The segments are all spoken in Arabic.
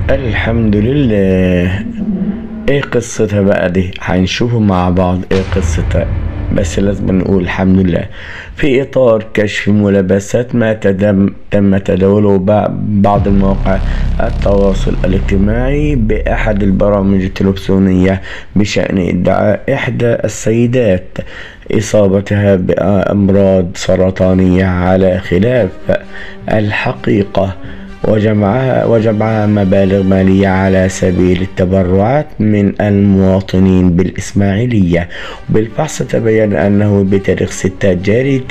الحمد لله. ايه قصتها بقى دي؟ هنشوفه مع بعض ايه قصتها. بس لازم نقول الحمد لله. في اطار كشف ملابسات ما تم تداوله بعض المواقع التواصل الاجتماعي باحد البرامج التلفزيونية بشأن ادعاء احدى السيدات اصابتها بامراض سرطانية على خلاف الحقيقة، وجمعها مبالغ مالية على سبيل التبرعات من المواطنين بالإسماعيلية. بالفحص تبين أنه بتاريخ 6 جاري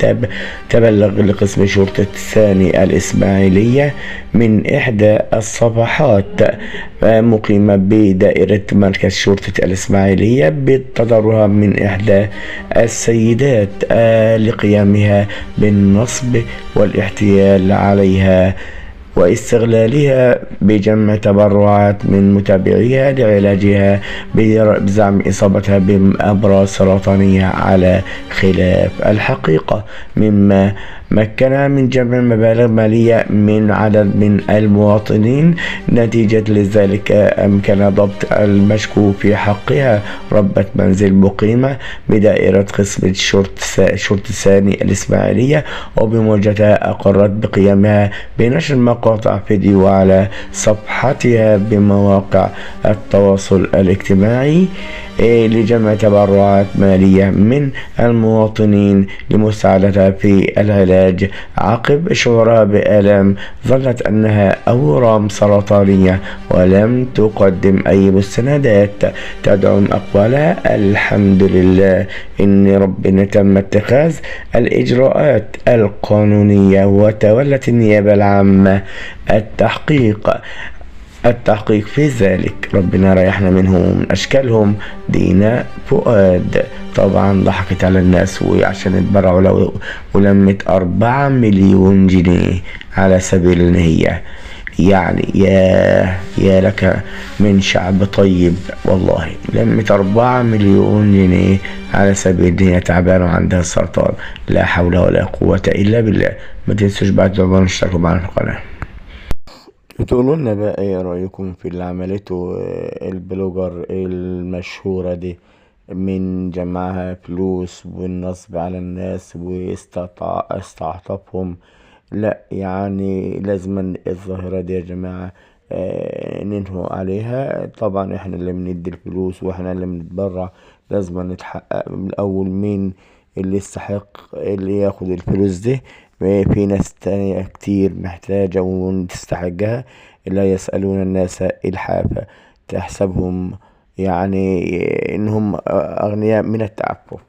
تبلغ لقسم شرطة الثاني الإسماعيلية من إحدى الصفحات مقيمة بدائرة مركز شرطة الإسماعيلية بالتضرر من إحدى السيدات لقيامها بالنصب والاحتيال عليها واستغلالها بجمع تبرعات من متابعيها لعلاجها بزعم إصابتها بأمراض سرطانية على خلاف الحقيقة، مما مكنها من جمع مبالغ مالية من عدد من المواطنين. نتيجة لذلك أمكن ضبط المشكوك في حقها ربة منزل مقيمة بدائرة قسم شرطة ثاني الإسماعيلية، وبموجتها أقرت بقيامها بنشر مقاطع فيديو على صفحتها بمواقع التواصل الاجتماعي لجمع تبرعات مالية من المواطنين لمساعدتها في العلاج عقب شعورها بآلام ظنت أنها أورام سرطانية، ولم تقدم أي مستندات تدعم أقوالها. الحمد لله إن ربنا تم اتخاذ الإجراءات القانونية، وتولت النيابة العامة التحقيق في ذلك. ربنا ريحنا منهم ومن أشكالهم. دينا فؤاد طبعا ضحكت على الناس وعشان اتبرعوا له، ولمت 4 مليون جنيه على سبيل ان هي يعني يا لك من شعب طيب، والله لمت 4 مليون جنيه على سبيل ان هي تعبانة وعندها سرطان. لا حول ولا قوة الا بالله. ما تنسوش بعد تعملوا اشتركوا معنا في القناة. تقولوا لنا بقى ايه رأيكم في اللي عملته البلوجر المشهورة دي من جمعها فلوس والنصب على الناس واستعطفهم؟ لا يعني لازم الظاهرة دي يا جماعة ننهوا عليها. طبعا احنا اللي بندي الفلوس واحنا اللي بنتبرع، لازم نتحقق من الاول مين اللي يستحق اللي ياخد الفلوس دي. في ناس تانية كتير محتاجة وتستحقها، لا يسألون الناس إلحافا، تحسبهم يعني إنهم أغنياء من التعفف.